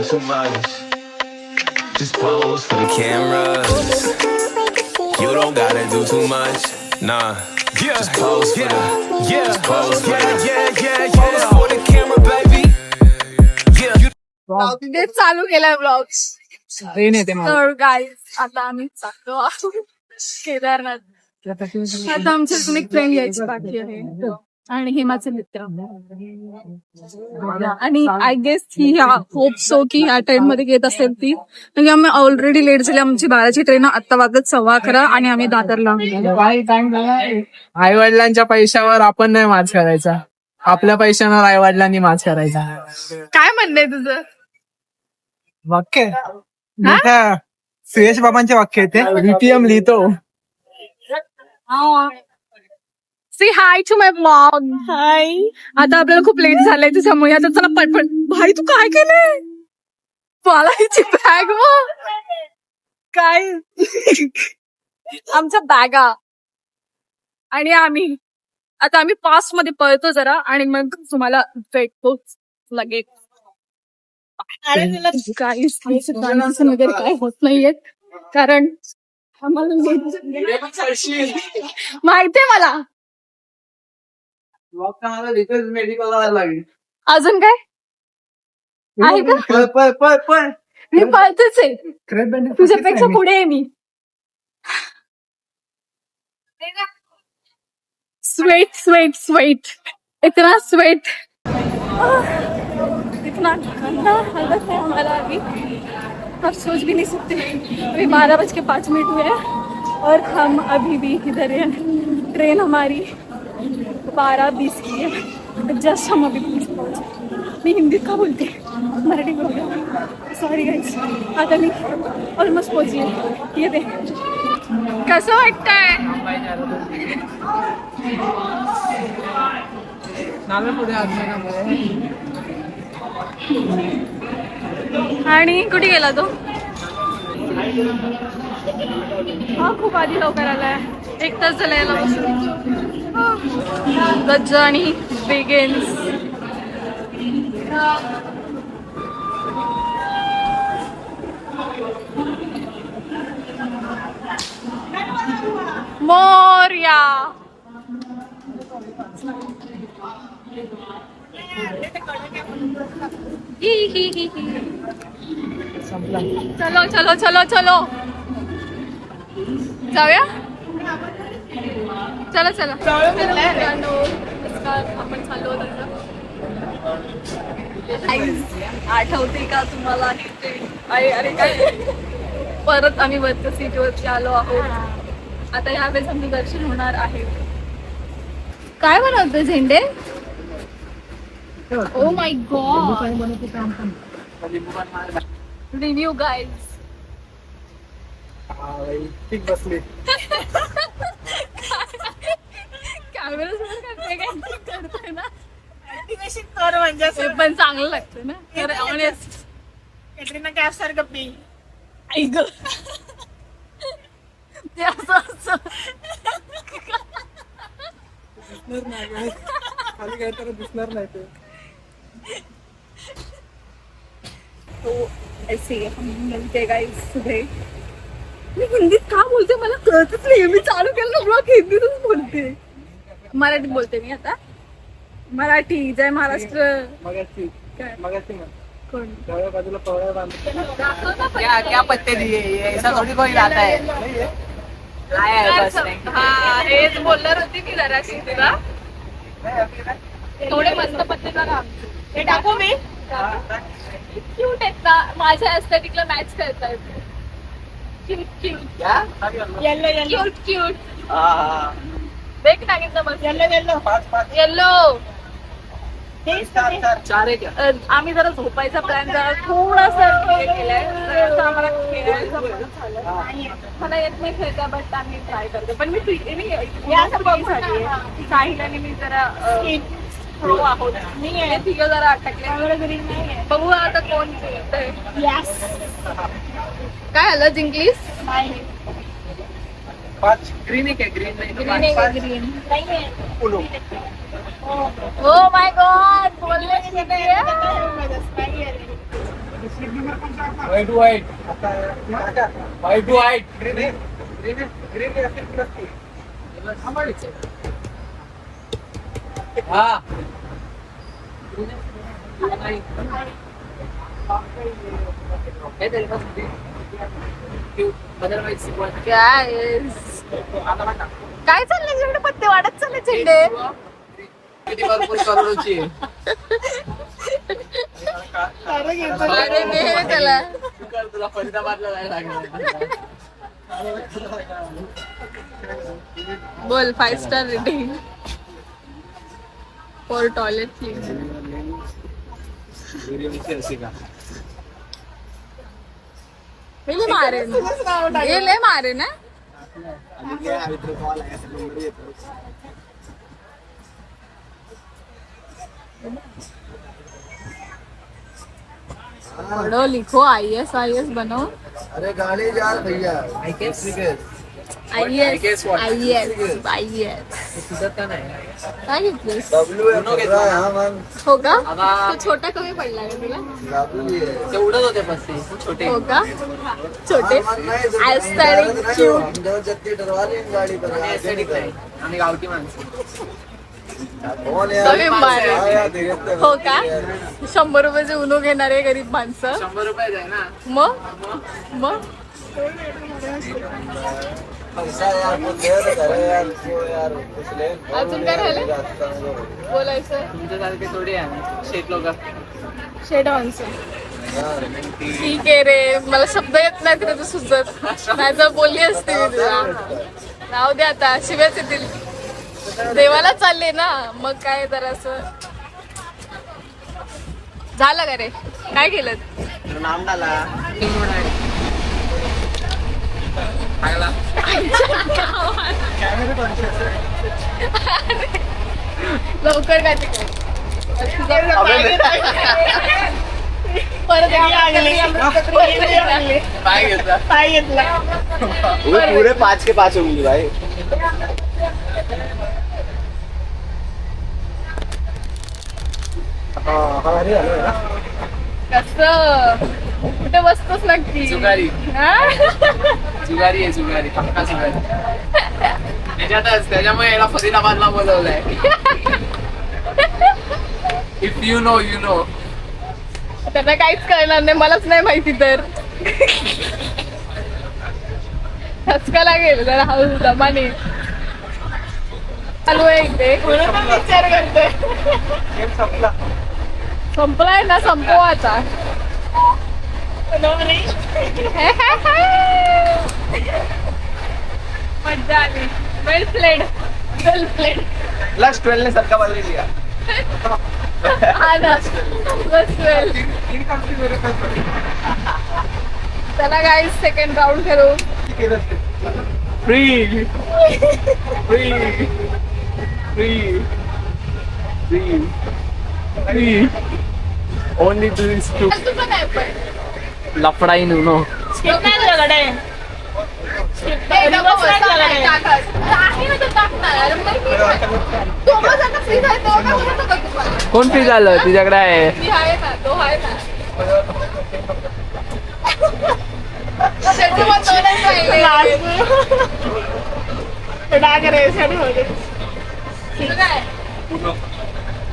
too much. Just pose for the cameras. You don't gotta do too much. Nah. Yeah. Just pose for the. Yeah. Just pose for the. Pose for the camera, baby. Yeah. तेच चालू केलाय blog. Train येते मला. तर guys आता आम्ही चाललो केदारनाथ. आता आमची अजून एक ट्रेन यायची बाकी आहे आणि हिमाचल मित्र. आणि I guess he hope so की ह्या ट्रेन मध्ये येत असेल ती, म्हणजे आम्ही ऑलरेडी लेट झाली. आमची 12ची ट्रेन आता वाजत 11:15 आणि आम्ही दादरला. आई वडिलांच्या पैशावर आपण नाही माज करायचा, आपल्या पैशावर आई वडिलांनी माज करायचा. काय म्हणणं तुझं? वाक्य सुयश बाबांचे वाक्य आहे ते. बीपीएम लिहितो. See hi to my blog. Hi. आता आपल्याला खूप लेट झालंय त्याच्यामुळे आता चला पटपट. भाई तू काय केलंय? पालाची बॅग काय आमच्या बॅगा. आणि आम्ही पास मध्ये पळतो जरा आणि मग तुम्हाला भेटतो लगेच. काही वगैरे काय होत नाहीयेत कारण माहितीये मला. अजून काय आहे का? मी पळतेच आहे, तुझ्यापेक्षा पुढे आहे मी. स्वेट स्वेट स्वेट इतना स्वेट इतना ठंडा हालत है हमारा अभी, आप सोच भी नहीं सकते. अभी 12:05 हुए हैं और हम अभी भी इधर हैं. ट्रेन हमारी 12:20 की है. जस्ट हम अभी पहुंचे. मी हिंदीत का बोलते, मराठी बोलते, सॉरी गाईज. आता मी ऑलमोस्ट पोहोचली. ये दे कसं वाटतंय? आणि कुठे गेला तो? हा खूप आधी लवकर आलाय. 1 तास झाला याला बसून. The journey begins. मोरया. चलो चलो चलो चलो जाऊया. चला चला आपण चाललो. आठवते का तुम्हाला ही ट्रेन? अरे काय परत आम्ही वरच्या सीटवरती आलो आहोत. आता यावेळेस आमचं दर्शन होणार आहे. काय बनवते झेंडे? Oh my God. Review guys. बसले कॅमेरा करते काय करते ना कर म्हणजे ते पण चांगलं लागतं ना. तर ऑनेस्ट कॅटरीना कॅफ सारखं पी. ऐक ते असं असं खाली काय तर दिसणार नाही ते. तो ऐसे हम मिलते गाइस सुबह. मी हिंदीत का बोलते मला कळतच नाही. मी चालू केलं ब्लॉग हिंदीतच बोलते. मराठीत बोलते मी आता. मराठी. जय महाराष्ट्र. मगाशी कोण बाजूला पवळ्या बांधून क्या पत्ते दिए ऐसा थोड़ी कोई आता है. हा हेच बोलणार होती मी जराशी तुला. थोडे मस्त पत्ते बघा. हे टाकू मी. क्यूट आहेत ना, माझ्या एस्थेटिकला मॅच करतायत. Cute cute yellow yellow cute cute. देख सांगितलं बस. Yellow yellow yellow. चार आहे क्या? आम्ही जरा झोपायचा प्लॅन जरा थोडासा केलाय. जरासं आम्हाला खेळायचं मला येत नाही खेळता, बट आम्ही ट्राय करतो. पण मी साहिल आणि मी जरा थ्रो आहोत. मी आहे तिघं जरा अटकले. बघू आता कोण जिंकतंय. काय आलं जिंकलीस? ग्रीन आहे ग्रीन ग्रीन आहे ग्रीन. ओ माय गॉड बोलले व्हाईट व्हाईट व्हाईट व्हाईट हा काय चाललंय जेवढे पत्ते वाढत चालले झेंडे. किती भरपूर करोडची अरे घे त्याला. तुला फरीदाबादला जायला लागेल. बोल 5 star rating for toilet clean. ले मारे ये ले मारे ना. पढ़ो लिखो IAS बनो. अरे गाड़ी जा भैया IAS सुधरता नाही. काय घेतलीस डब्ल्यू हो का. तो छोटा कमी पडला का तुला. ते उडत होते पस्ती छोटे. हो का छोटे ऍस्थेटिक क्यूट. जत्ती डरवा ली गाड़ी पर Aesthetic नाही. आम्ही गावठी माणसं. कमी मारे हो का. 100 रुपयाचे उनो घेणारे गरीब माणसं. 100 रुपये आहे ना. मग पैसा यार कुछ दे दो करे यार इसको यार कुछ ले. अजून काय राहिलं बोलायचं. तुमच्यासारखे थोडी आहे शेत लोक. शेड माणसं. ठीक आहे रे मला शब्द येत नाही तिथे तू सुचत नाही तर बोलली असते मी तुला. राहू दे आता शिव्याच येतील. देवाला चालले ना मग काय तर असं झालं का रे. काय केलं नाम डाला लवकर काय तिकडे परत पाय घेतला. पाय घेतला. वो पूरे 5 के 5 होंगे भाई. कसं कुठे बसतोस नक्की. जुगारी. हा? जुगारी आहे जुगारी पक्का जुगारी. त्याच्यामुळे याला फरीदाबादला बोलवलंय. If you know you know. त्यांना काहीच कळणार नाही मलाच नाही माहिती तर. धचका लागेल जरा हळू दमाने. चालू आहे इथे विचार करतोय. संपलाय ना संपव आता. मज्जा आली. वेल प्लेड वेल प्लेड. लास्ट 12 ने सबका बदल दिया. हा ना बस वेल. चला गाईज सेकंड राऊंड करू. Free free free free free only this two. तुझं काय पण लफडाई नो. स्किप नाही तुझ्याकडे. कोण फ्री झालं तुझ्याकडे आहे. आहे ना तो आहे ना. डाग रे साठी होते. काय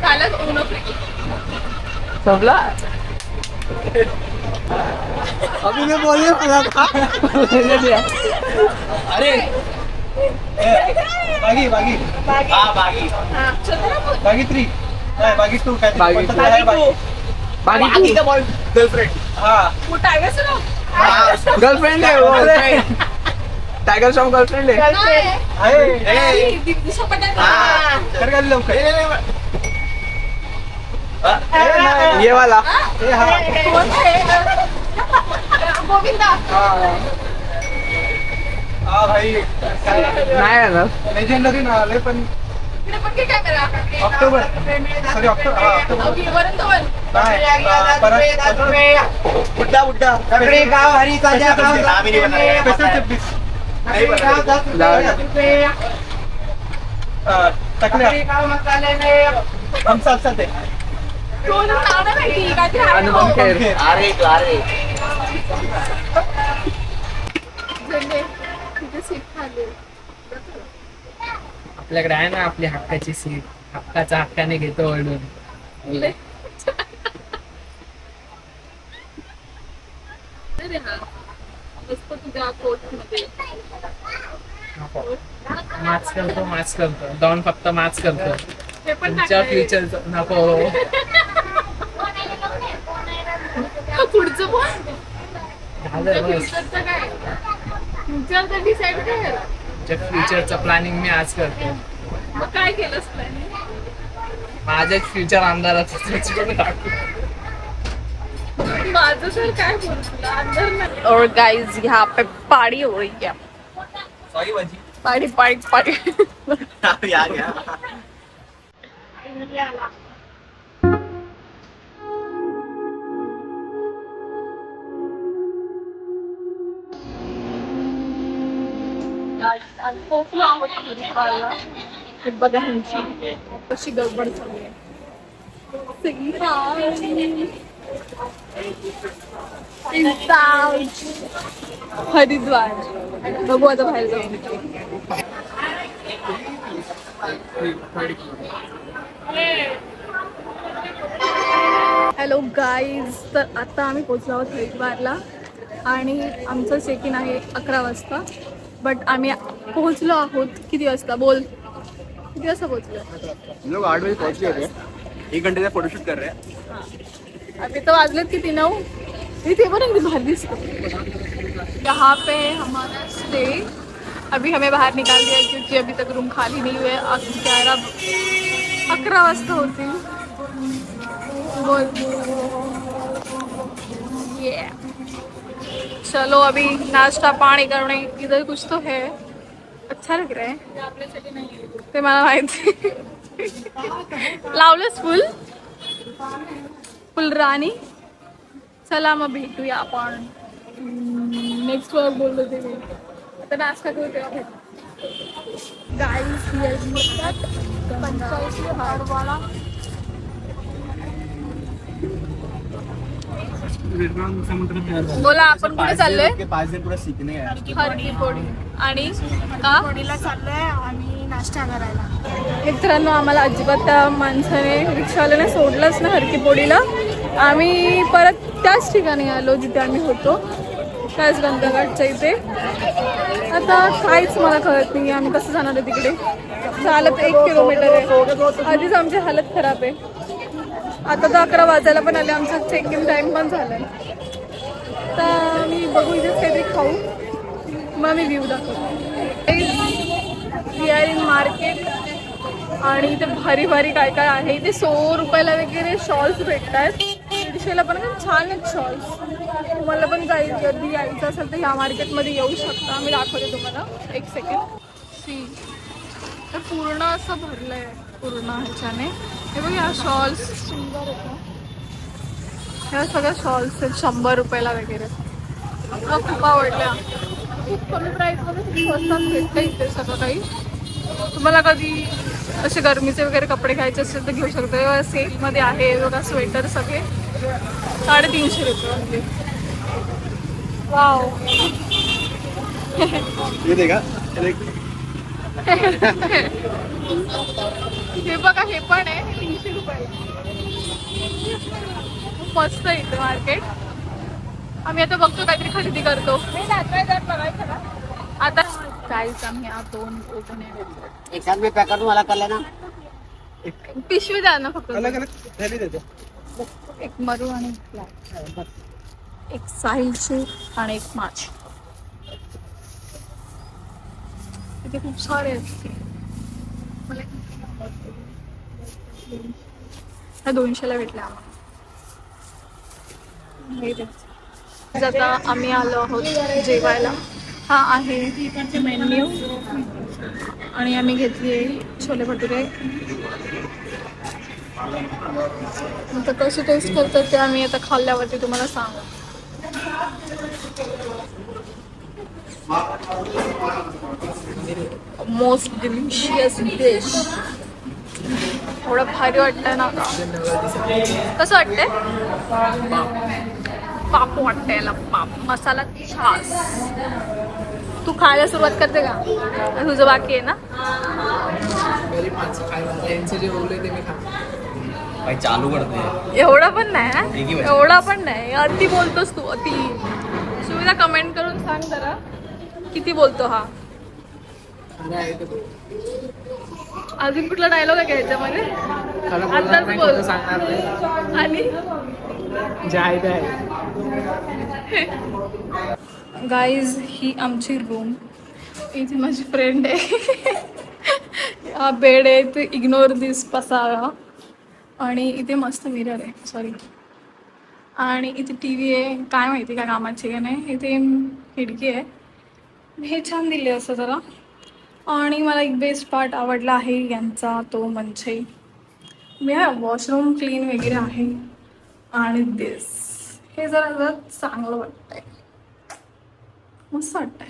चालत उनो संपला. अभी मैं बोलिए अरे बागी बागी हा बागी बागी 3 नाही बागी 2 काय बागी two. बागी गर्लफ्रेंड. हाँ गर्लफ्रेंड आहे वो. टायगर श्रॉफ गर्लफ्रेंड आहे. आहे कर गाली लवकर. ये वाला ए हा गोविंदा हा भाई नाही आहे ना. लेजेंडरी ना आले पण इकडे पण काय कॅमेरा. ऑक्टोबर सॉरी ऑक्टोबर हा ऑक्टोबर वरून तो वन. नाही परत बुड्ढा बुड्ढा कडे गाव हरी ताजा गाव स्पेशल 26 नाही तकले हम साथ साथ है. कोण नाव नाही माहिती काय ते अनुपम खेर. अरे झेंडे तिथे सीट खाली आपल्याकडे आहे ना आपली हक्काची सीट. हक्काने घेतो ओरडून. अरे हा मस्त तुझ्या कोट मध्ये माच करतो डॉन फक्त माच करतो. हे पण तुमच्या टाकलंय. फ्युचरचं नको. पुढचं पण झालं बस. फ्युचरचं काय फ्युचर तर डिसाईड कर. तुमच्या फ्युचरचं प्लॅनिंग मी आज करतो. मग काय केलंस प्लॅनिंग माझ्याच फ्युचर अंधारात टाकू. माझं तर काय बोलू तुला अंदर नाही. और गाइस यहाँ पे पार्टी हो रही है. सॉरी बाजी पार्टी यार बघा ह्यांची कशी गडबड चालू आहे. हरिद्वार बघू आता बाहेर जाऊन. हॅलो गाईज, तर आता आम्ही पोचलो आहोत हरिद्वारला आणि आमचं चेक इन आहे 11 वाजता. बट आम्ही पोहोचलो आहोत किती वाजता बोल, किती वाजता पोहोचलो? हम लोग 8 बजे पहुंच गए थे. 1 घंटे का फोटोशूट कर रहे हैं. अभी तो वाजलेत किती 9. इथे पण अगदी भारी दिसतो. यहाँ पे हमारा स्टे. अभी हमें बाहर निकाल दिया क्योंकि अभी तक रूम खाली नहीं हुए. 11 वाजता होतील. बोल ये चलो अभी नाश्ता पाणी करने इधर कुछ तो है. अच्छा लग रहा है ते मला माहिती. लावलंस फुल फुलराणी. चला मग भेटूया आपण नेक्स्ट वर्क बोललो ते मी आता नाश्ता करू तेव्हा भेटू. गाईस पंचायती हाडवाला बोला आपण कुठे चाललोय? के 5 दिन पूरा सीखने गए. हरकी पोळी आणि का पोळीला चाललोय आम्ही नाश्ता करायला. मित्रांनो आम्हाला अजिबात त्या माणसाने रिक्षावाल्याने सोडलंच ना हरकी पोळीला. आम्ही परत त्याच ठिकाणी आलो जिथे आम्ही होतो, त्याच गंगाघाटच्या इथे. आता काहीच मला कळत नाही आम्ही कसं जाणार आहे तिकडे. चालत 1 किलोमीटर आहे. आधीच आमची हालत खराब आहे. आता तर 11 वाजायला पण आले. आमचा चेक इन टाईम पण झालाय. तर मी बघू इथेच काहीतरी खाऊ मग मी व्ह्यू दाखवतो. वी आर इन मार्केट आणि इथे भारी भारी काय काय आहे. इथे 100 रुपयाला वगैरे शॉल्स भेटतात. 150ला पण छान आहेत शॉल्स. तुम्हाला पण गर्दी यायचं असेल तर ह्या मार्केटमध्ये येऊ शकता. मी दाखवते तुम्हाला 1 सेकंड. सी तर पूर्ण असं भरलं आहे पूर्ण ह्याच्याने. हे बघ या शॉल्स सुंदर होतं. ह्या सगळ्या शॉल्स आहेत 100 रुपयाला वगैरे. मला खूप आवडल्या. खूप कमी प्राईसमध्ये खूप स्वस्तात भेटतं इथे सगळं काही. तुम्हाला कधी असे गरमीचे वगैरे कपडे घ्यायचे असेल तर घेऊ शकता. सेलमध्ये आहे बघा स्वेटर सगळे 350 रुपये. वाव ये देगा. हे बघा हे पण आहे 300 रुपयाला. खूप मस्त आहे इथे मार्केट. आम्ही आता बघतो काहीतरी खरेदी करतो. आता काहीच आम्ही या 2 ओपन एक साथ में पैक कर दूं, वाला कर लेना. पिशवी द्या ना फक्त. अलग अलग थैली दे दो. एक मरू आणि एक ब्लॅक. एक साहिलची आणि एक माझी. इथे खूप सारे आहेत. ह्या 200ला भेटल्या आम्हाला. आता आम्ही आलो आहोत जेवायला. हा आहे मेन्यू आणि आम्ही घेतली छोले भटुरे. आता कशी टेस्ट करतात ते आम्ही आता खाल्ल्यावरती तुम्हाला सांगू. Most delicious dish. एवढं भारी वाटतंय ना. कसं वाटतंय? पाप वाटतंय याला, पाप. मसाला छास. तू खायला सुरुवात करते का? तुझं बाकी आहे ना? चालू करते. एवढा पण नाही, एवढा पण नाही. अति बोलतोस तू, अति. सुविधा कमेंट करून सांग जरा किती बोलतो हा. अजून कुठला डायलॉग आहे का ह्याच्यामध्ये? आताच बोल. आणि गाईज, ही आमची रूम. इथे माझी फ्रेंड आहे. हा बेड आहे, ते इग्नोर दिस पसारा. आणि इथे मस्त मिरर आहे, सॉरी. आणि इथे टी व्ही आहे, काय माहिती का कामाची का नाही. इथे खिडकी आहे, हे छान दिले असं जरा. आणि मला एक बेस्ट पार्ट आवडला आहे यांचा, तो म्हणजे मी वॉशरूम क्लीन वगैरे आहे. आणि दिस हे जरा चांगलं वाटतंय, मस्त वाटतंय.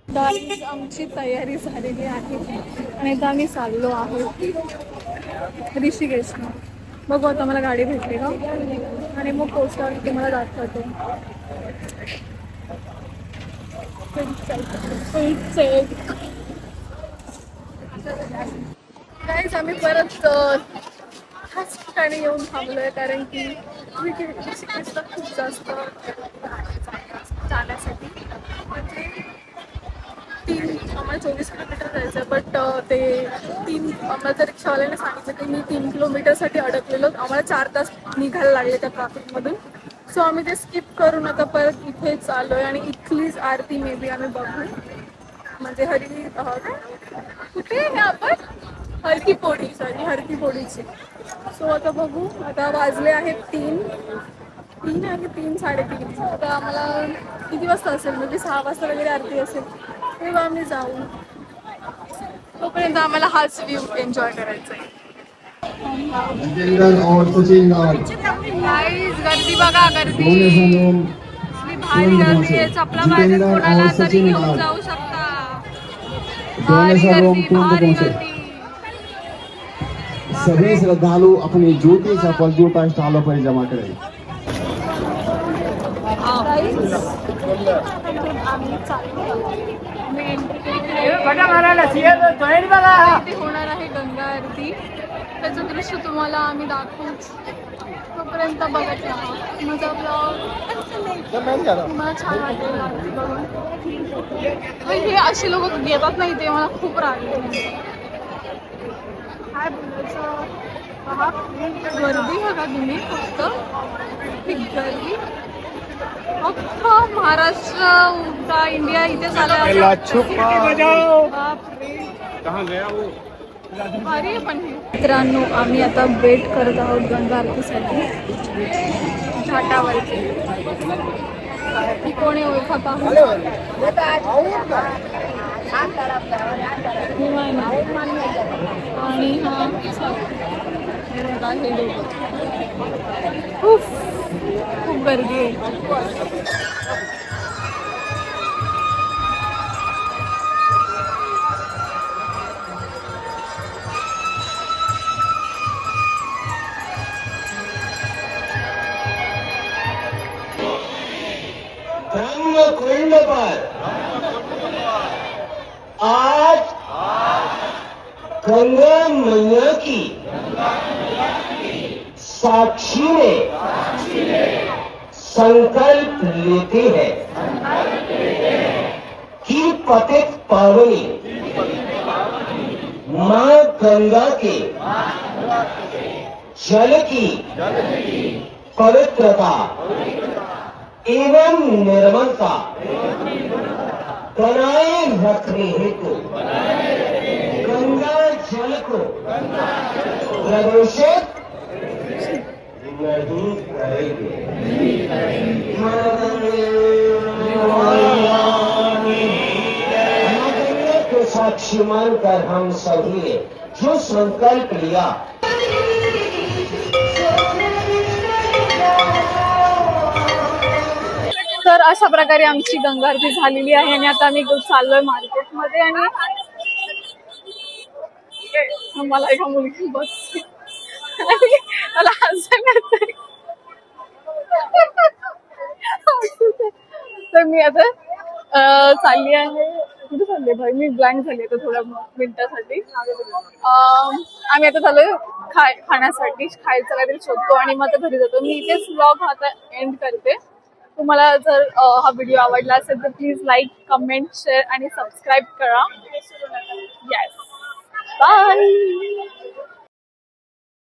गाईज, आमची तयारी झालेली आहे आणि आता आम्ही चाललो आहे ऋषिकेशला. बघू आता मला गाडी भेटली का, आणि मग पोस्टवरती मला दाखवते. गाईज, आम्ही परत ह्याच ठिकाणी येऊन थांबलोय, कारण की ऋषिकेशला खूप जास्त जाण्यासाठी. म्हणजे आम्हाला 24 किलोमीटर जायचं आहे, बट आम्हाला त्या रिक्षावाल्याने सांगितलं की मी 3 किलोमीटरसाठी अडकलेलो. आम्हाला 4 तास निघायला लागले त्या ट्रॅफिकमधून. सो आम्ही ते स्किप करून आता परत इथेच आलो आहे. आणि इथलीच आरती मे बी आम्ही बघू, म्हणजे कुठे आहे आपण? हरकी पोळीची. सो आता बघू. आता वाजले आहेत 3 आहे, 3 3:30. आता आम्हाला किती वाजता असेल, म्हणजे 6 वाजता वगैरे आरती असेल, तेव्हा आम्ही जाऊ. तोपर्यंत आम्हाला हाच व्ह्यू एन्जॉय करायचा आहे. गर्दी बघा, गर्दी भारी गर्दी आहे. चपला पाहिजे कोणाला तरी घेऊन जाऊ शकता. भारी गर्दी. सभी श्रद्धालु अपनी जूती चप्पल जूता स्टॉलों पर जमा करें. होणार आहे गंगा आरती, त्याचं दृश्य तुम्हाला आम्ही दाखवूच. तोपर्यंत बघत राहा माझा ब्लॉग. मला छान वाटेल आरती बघून. हे असे लोक येतात नाही, ते मला खूप राग येते. काय बोलायचं, गर्दी बघा तुम्ही, फक्त गर्दी. अख्खा महाराष्ट्र, उलटा इंडिया इथे चालू. मित्रांनो, आम्ही आता वेट करत आहोत गंगा आरतीसाठी घाटावरती. ही कोणी ओळखा पाहू. आणि हा खूप गर्दी आहे. कुंड पर आज गंगा मैया की साक्षी में संकल्प लेते हैं कि पतित पावनी मां गंगा के जल की पवित्रता एवं निर्मलता बनाए रखने हेतु गंगा जल को प्रदूषित नहीं करेंगे. गंगा को साक्षी मानकर हम सभी ने जो संकल्प लिया, तर अशा प्रकारे आमची गंगा आरती झालेली आहे. आणि आता आम्ही चाललोय मार्केटमध्ये. आणि बसते, मला एका मुलगी बसते आणि मला हसायला येतंय. तर मी आता चालली आहे, कुठे चालली भाई, मी ब्लँक झाली आता थोड्या मिनिटासाठी. आम्ही आता चाललोय खाण्यासाठी, खायचं काहीतरी शोधतो आणि मग आता घरी जातो. मी इथेच ब्लॉग आता एंड करते. तुम्हाला जर हा व्हिडिओ आवडला असेल तर प्लीज लाईक, कमेंट, शेअर आणि सबस्क्राईब करा. Yes, bye.